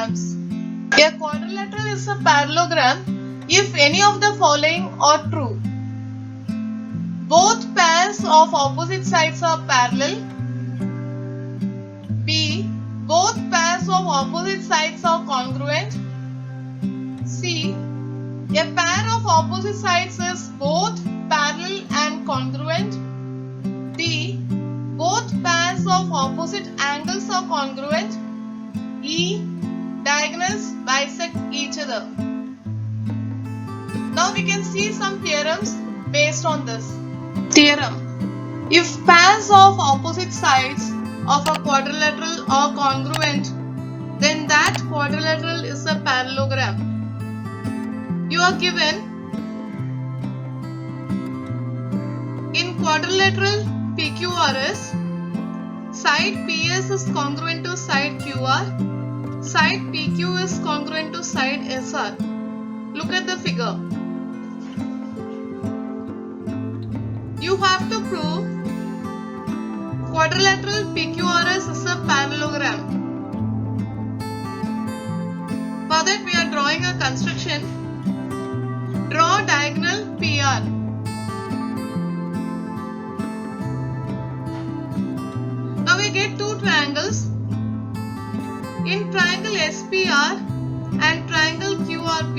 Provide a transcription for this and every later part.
parallelograms. A quadrilateral is a parallelogram if any of the following are true. Both pairs of opposite sides are parallel. B. Both pairs of opposite sides are congruent. C. A pair of opposite sides is both parallel and congruent. D. Both pairs of opposite angles are congruent. E. Diagonals bisect each other. Now we can see some theorems based on this. Theorem: if pairs of opposite sides of a quadrilateral are congruent, then that quadrilateral is a parallelogram. You are given in quadrilateral PQRS, side PS is congruent to side QR, side PQ is congruent to side SR. Look at the figure. You have to prove quadrilateral PQRS is a parallelogram. For that we are drawing a construction. Draw diagonal PR. Now we get two triangles. In triangle SPR and triangle QRP,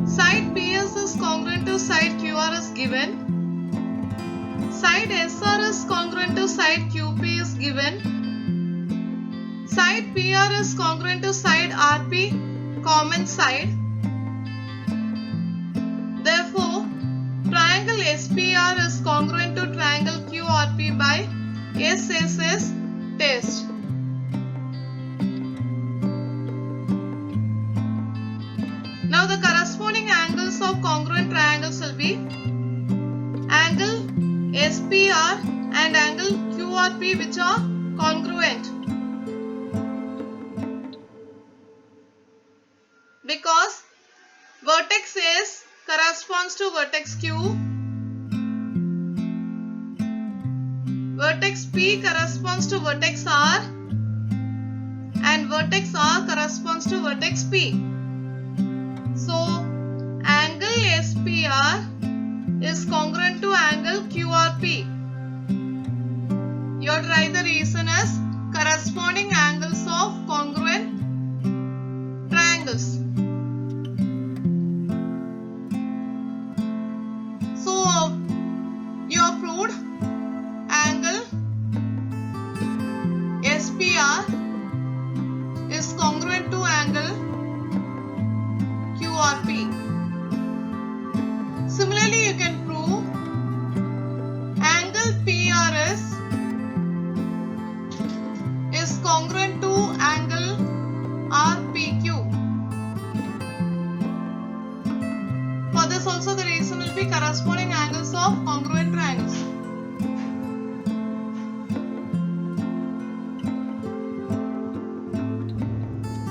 side PS is congruent to side QR is given. Side SR is congruent to side QP is given. Side PR is congruent to side RP, common side. Therefore, triangle SPR is congruent to triangle QRP by SSS test. Now the corresponding angles of congruent triangles will be angle SPR and angle QRP, which are congruent, because vertex S corresponds to vertex Q, vertex P corresponds to vertex R, and vertex R corresponds to vertex P. So angle SPR is congruent to angle QRP. You have to write the reason as corresponding angles of congruent triangles. So you have proved angle SPR is congruent to angle QRP. Similarly, you can prove angle PRS is congruent to angle RPQ. For this also the reason will be corresponding angles of congruent triangles.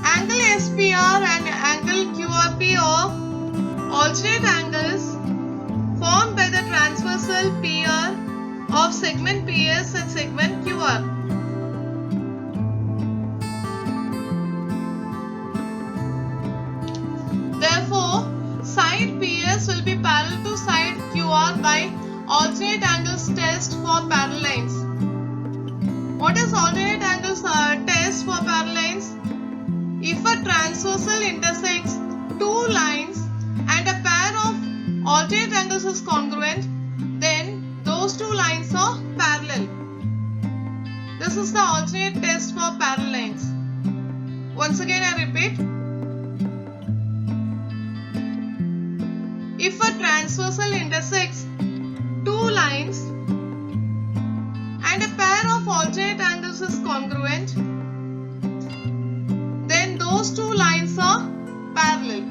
Angle SPR and angle QRP are alternate angles formed by the transversal PR of segment PS and segment QR. Therefore, side PS will be parallel to side QR by alternate angles test for parallel lines. What is alternate angles test for parallel lines? If a transversal intersects two lines and a pair of alternate angles is congruent, then those two lines are parallel. This is the alternate test for parallel lines. Once again I repeat. If a transversal intersects two lines and a pair of alternate angles is congruent, then those two lines are parallel.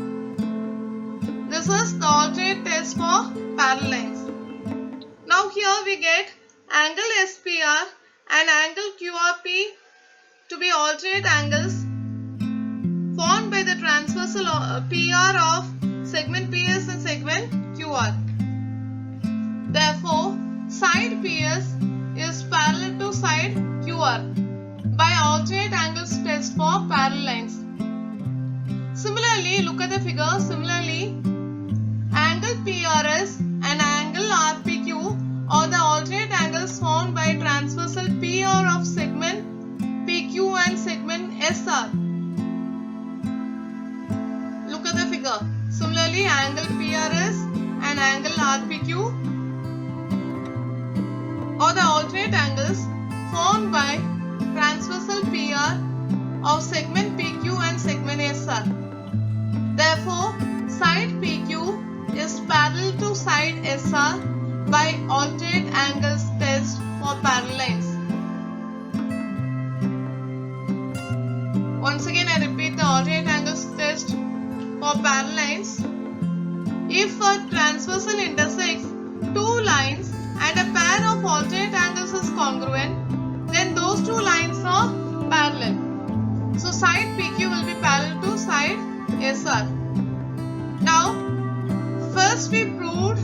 This is the alternate test for parallel lines. Now here we get angle SPR and angle QRP to be alternate angles formed by the transversal PR of segment PS and segment QR. Therefore, side PS is parallel to side QR by alternate angle angles test for parallel lines. Similarly, look at the figure. Similarly, angle PRS and angle RPQ are the alternate angles formed by transversal PR of segment PQ and segment SR. Look at the figure. Similarly, angle PRS and angle RPQ are the alternate angles formed by transversal PR of segment PQ and segment SR. Therefore, side PQ is parallel to side SR by alternate angles test for parallel lines. Once again, I repeat the alternate angles test for parallel lines. If a transversal intersects two lines and a pair of alternate angles is congruent, then those two lines are parallel. So side PQ will be parallel to side SR. Now, first we proved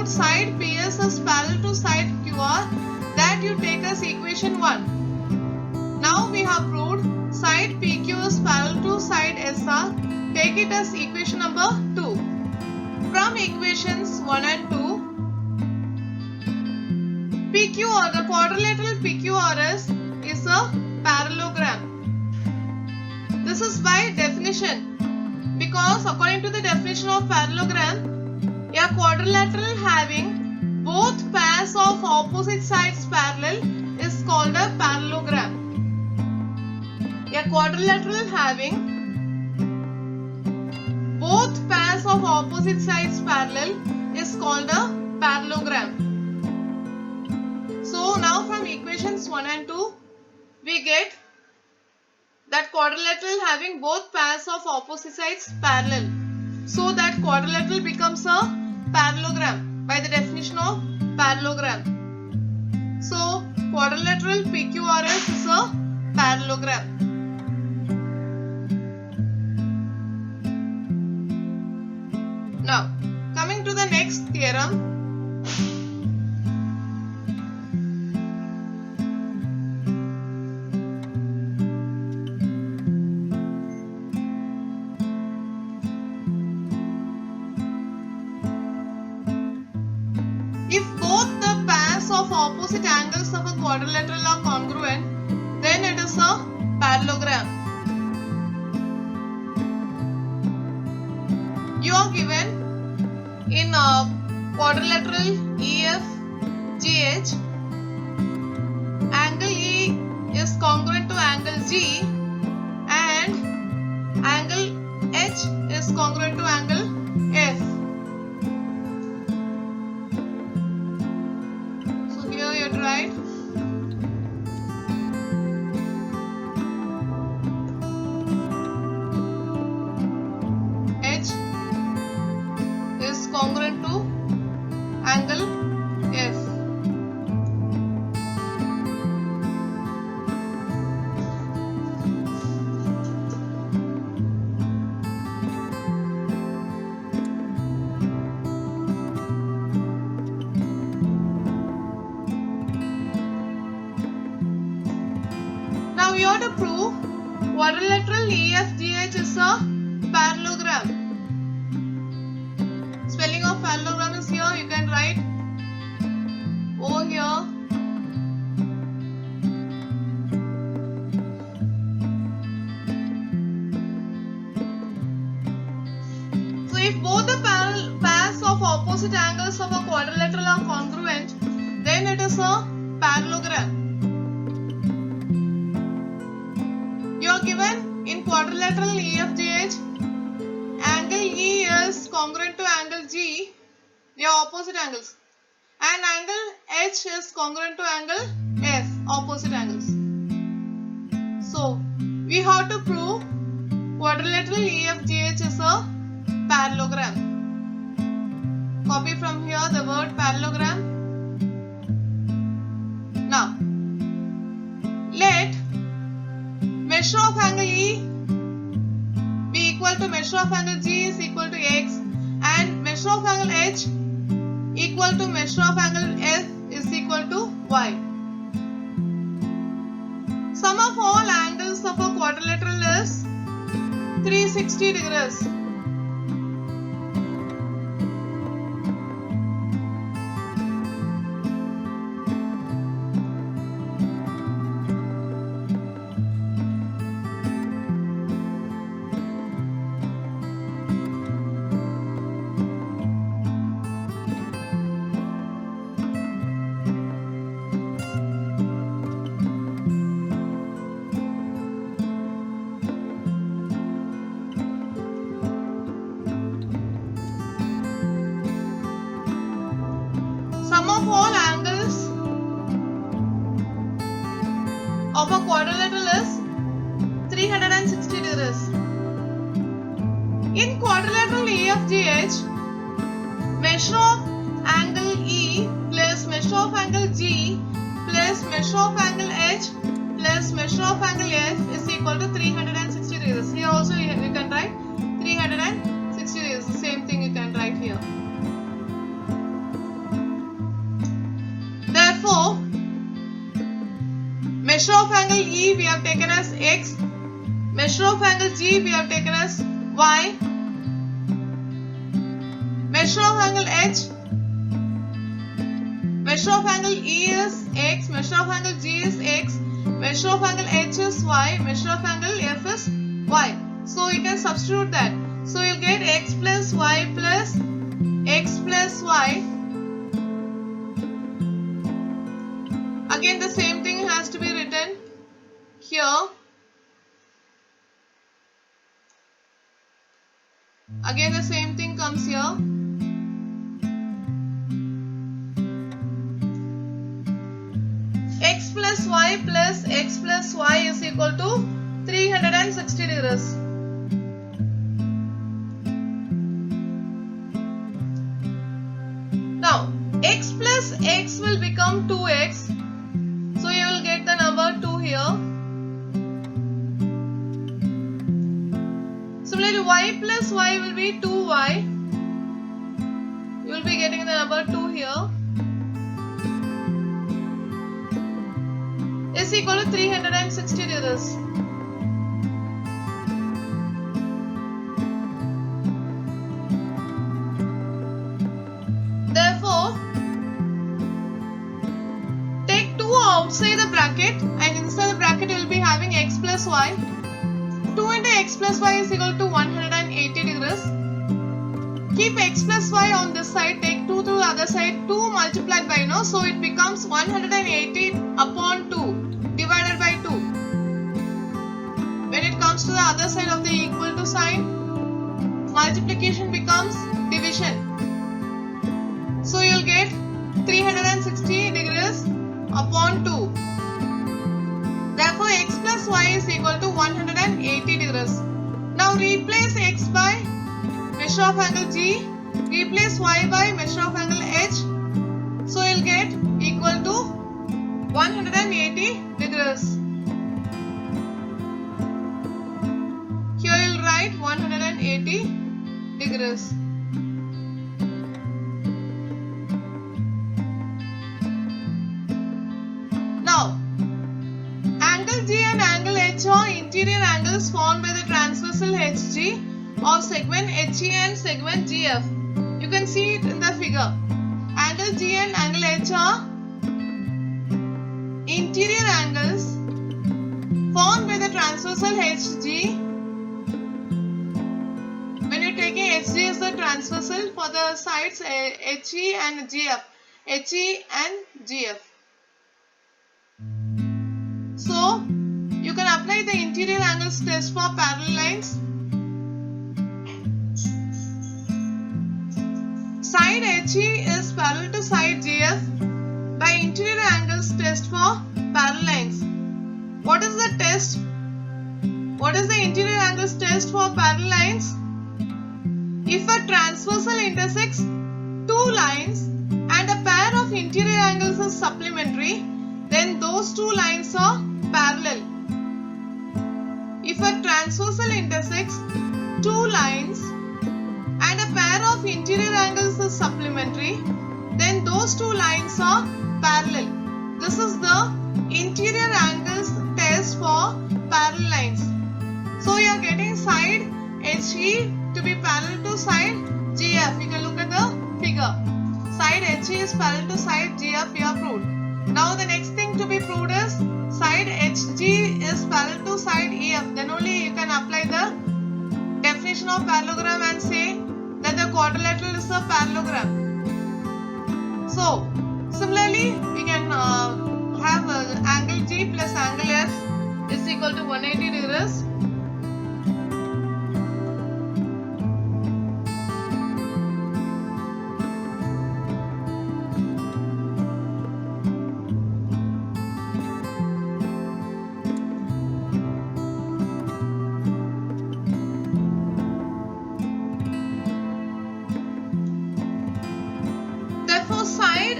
side PS is parallel to side QR. That you take as equation 1. Now we have proved side PQ is parallel to side SR. Take it as equation number 2. From equations 1 and 2, PQ or the quadrilateral PQRS is a parallelogram. This is by definition, because according to the definition of parallelogram, a quadrilateral having both pairs of opposite sides parallel is called a parallelogram. A quadrilateral having both pairs of opposite sides parallel is called a parallelogram. So now from equations 1 and 2, we get that quadrilateral having both pairs of opposite sides parallel. So that quadrilateral becomes a parallelogram by the definition of parallelogram. So quadrilateral PQRS is a parallelogram. Now coming to the next theorem. If both the pairs of opposite angles of a quadrilateral are congruent, then it is a parallelogram. You are given in quadrilateral EFGH, angle E is congruent to angle G and angle H is congruent to angle F. Right? H is congruent to angle F. Now we have to prove quadrilateral EFGH is a parallelogram. Spelling of parallelogram is here. You can write over here. So if both the pairs of opposite angles of a quadrilateral are congruent, then it is a parallelogram. You are given in quadrilateral EFGH, angle E is congruent to angle G, they are opposite angles, and angle H is congruent to angle F, opposite angles. So we have to prove quadrilateral EFGH is a parallelogram. Copy from here the word parallelogram. Now let measure of angle E be equal to measure of angle G is equal to X, and measure of angle H equal to measure of angle F is equal to y. Sum of all angles of a quadrilateral is 360 degrees. Sum of all angles of a quadrilateral is 360 degrees. In quadrilateral EFGH, measure of angle E plus measure of angle G plus measure of angle H plus measure of angle F is equal to 360 degrees. Here also you can write 360 degrees. The same thing you can write here. Therefore, measure of angle E we have taken as X, measure of angle G we have taken as Y, measure of angle H, measure of angle E is X, measure of angle G is X, measure of angle H is Y, measure of angle F is Y. So you can substitute that. So you'll get X plus Y plus X plus Y. Again the same thing has to be written here. Again the same thing comes here. X plus Y is equal to 360 degrees. Now X plus X will become 2X. So you will get the number 2 here. Similarly, Y plus Y will be 2Y. You will be getting the number 2 here. Is equal to 360 degrees. Therefore, take 2 outside the bracket and inside the bracket you will be having X plus Y. 2 into X plus Y is equal to 180 degrees. Keep X plus Y on this side, take 2 to the other side, 2 multiplied by no, so it becomes 180 upon 2 divided by 2. When it comes to the other side of the equal to sign, multiplication becomes division. So you will get 360 degrees upon 2. Therefore, X plus Y is equal to 180 degrees. Now replace X by measure of angle G, replace Y by measure of angle H. So you will get equal to 180 degrees. Here you will write 180 degrees. Now, angle G and angle H are interior angles formed by the transversal HG of segment HE and segment GF. You can see it in the figure. Angle G and angle H are interior angles formed by the transversal HG. When you're taking HG is the transversal for the sides HE and GF. HE and GF. So, you can apply the interior angles test for parallel lines. Side HE is parallel to side GF by interior angles test for parallel lines. What is the test? What is the interior angles test for parallel lines? If a transversal intersects 2 lines and a pair of interior angles is supplementary, then those 2 lines are parallel. If a transversal intersects 2 lines and a pair of interior angles is supplementary, then those 2 lines are parallel. This is the interior angles test for parallel lines. So you are getting side HE to be parallel to side GF. You can look at the figure. Side HE is parallel to side GF, we have proved. Now the next thing to be proved is side HG is parallel to side EF. Then only you can apply the definition of parallelogram and say that the quadrilateral is a parallelogram. So similarly we can have angle G plus angle F is equal to 180 degrees. Therefore side,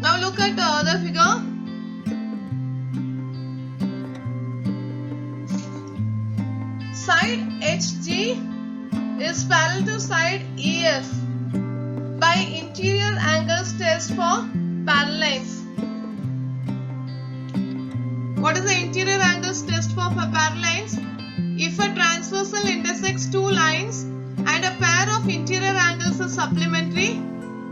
now look at the figure. Side HG is parallel to side EF by interior angles test for parallel lines. What is the interior angles test for parallel lines? If a transversal intersects two lines and a pair of interior angles is supplementary,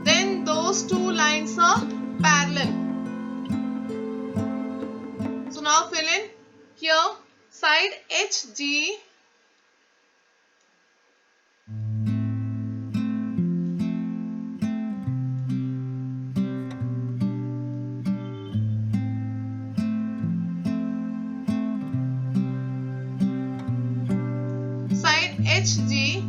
then those two lines are parallel. So now fill in here side HG HG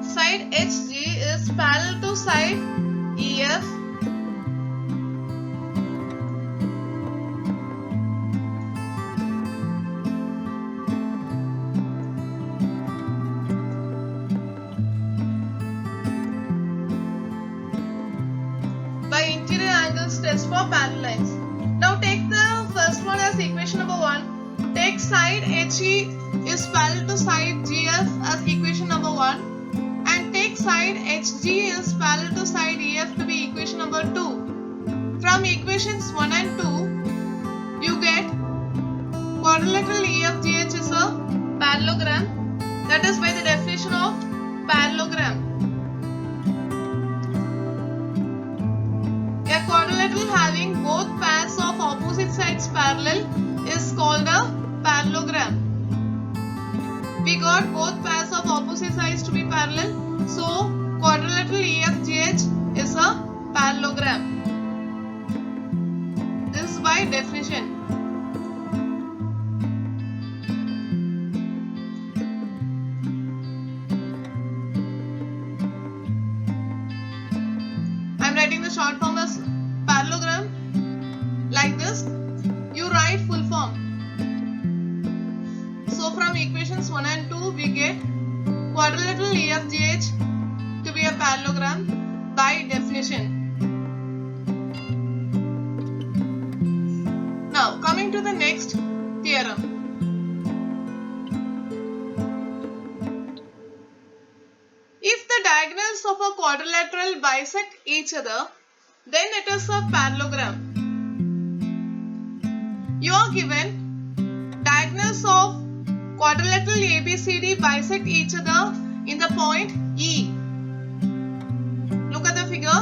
side HG is parallel to side EF by interior angles test for parallel lines. Now take the first one as equation number 1. Take side HE is parallel to side GF as equation number 1. And take side HG is parallel to side EF to be equation number 2. From equations 1 and 2, you get quadrilateral EFGH is a parallelogram. That is by the definition of parallelogram. A quadrilateral having both pairs of opposite sides parallel is called a parallelogram. We got both pairs of opposite sides to be parallel, so quadrilateral EFGH is a parallelogram. This is by definition. I am writing the short form as parallelogram like this. You write full form. So from equations 1 and 2 we get quadrilateral EFGH to be a parallelogram by definition. Now coming to the next theorem. If the diagonals of a quadrilateral bisect each other, then it is a parallelogram. You are given diagonals of quadrilateral ABCD bisect each other in the point E. Look at the figure.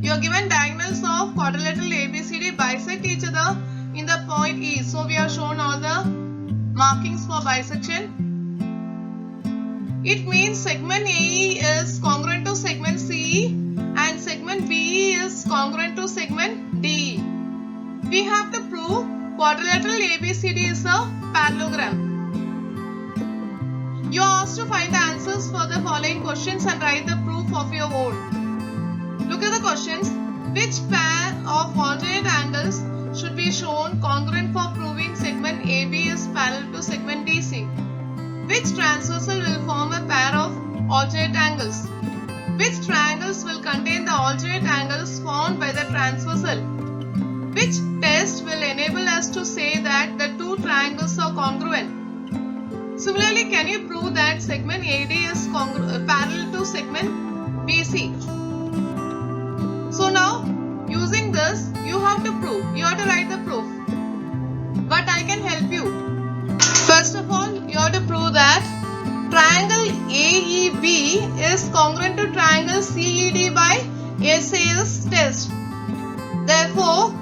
You are given diagonals of quadrilateral ABCD bisect each other in the point E. So we have shown all the markings for bisection. It means segment AE is congruent to segment CE and segment BE is congruent to segment DE. We have to prove quadrilateral ABCD is a parallelogram. You are asked to find the answers for the following questions and write the proof of your own. Look at the questions. Which pair of alternate angles should be shown congruent for proving segment AB is parallel to segment DC? Which transversal will form a pair of alternate angles? Which triangles will contain the alternate angles found by the transversal? Which test will enable us to say that the two triangles are congruent? Similarly, can you prove that segment AD is parallel to segment BC? So now, using this, you have to prove. You have to write the proof. But I can help you. First of all, you have to prove that triangle AEB is congruent to triangle CED by SAS test. Therefore,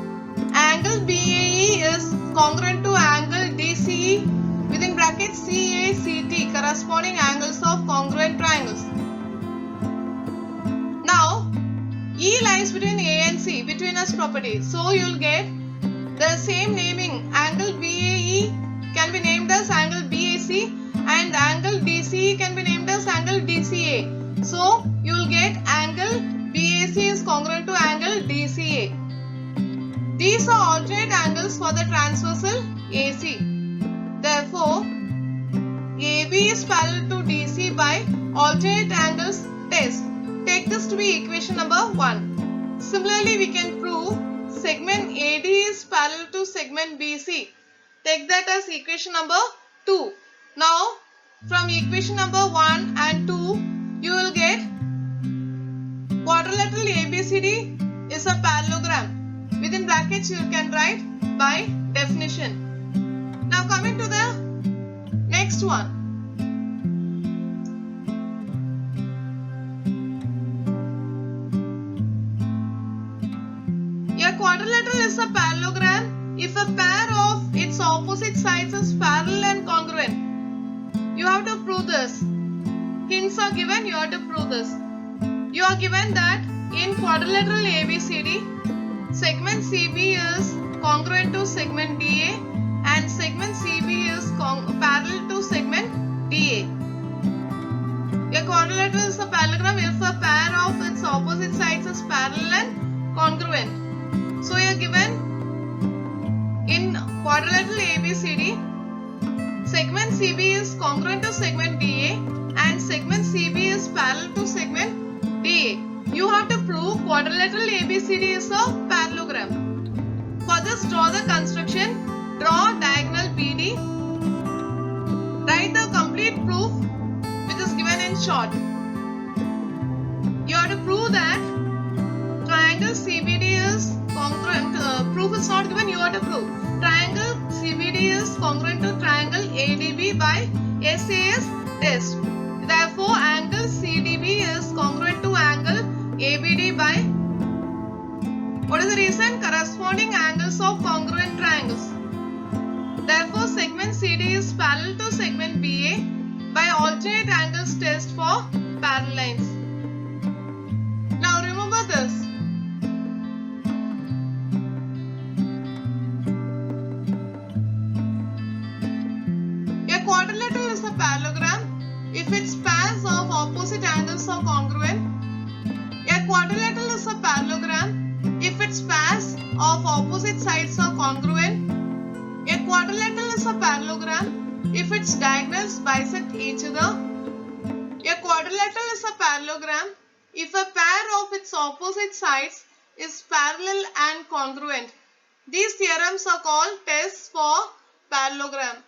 angle BAE is congruent to angle DCE within brackets CACT, corresponding angles of congruent triangles. Now, E lies between A and C, betweenus property. So you will get the same naming. Angle BAE can be named as angle BAC and angle DCE can be named as angle DCA. So you will get angle BAC is congruent to angle DCA. These are alternate angles for the transversal AC. Therefore, AB is parallel to DC by alternate angles test. Take this to be equation number 1. Similarly, we can prove segment AD is parallel to segment BC. Take that as equation number 2. Now, from equation number 1 and 2, you will get quadrilateral ABCD is a parallelogram. Within brackets, you can write by definition. Now, coming to the next one. A quadrilateral is a parallelogram if a pair of its opposite sides is parallel and congruent. You have to prove this. Hints are given, you have to prove this. You are given that in quadrilateral ABCD, segment CB is congruent to segment DA and segment CB is parallel to segment DA. A quadrilateral is a parallelogram if a pair of its opposite sides is parallel and congruent. So you are given in quadrilateral ABCD, segment CB is congruent to segment DA and segment CB is parallel to segment DA. You have to prove quadrilateral ABCD is a parallelogram. For this, draw the construction, draw diagonal BD, write the complete proof which is given in short. You have to prove that triangle CBD is congruent. Proof is not given, you have to prove. Triangle CBD is congruent to triangle ADB by SAS test. Therefore, angle CDB is congruent to angle ABD by, what is the reason? Corresponding angles of congruent triangles. Therefore, segment CD is parallel to segment BA by alternate angles test for parallel lines. Now remember this. A quadrilateral is a parallelogram if its pairs of opposite angles are congruent. A quadrilateral is a parallelogram if its pairs of opposite sides are congruent. A quadrilateral is a parallelogram if its diagonals bisect each other. A quadrilateral is a parallelogram if a pair of its opposite sides is parallel and congruent. These theorems are called tests for parallelogram.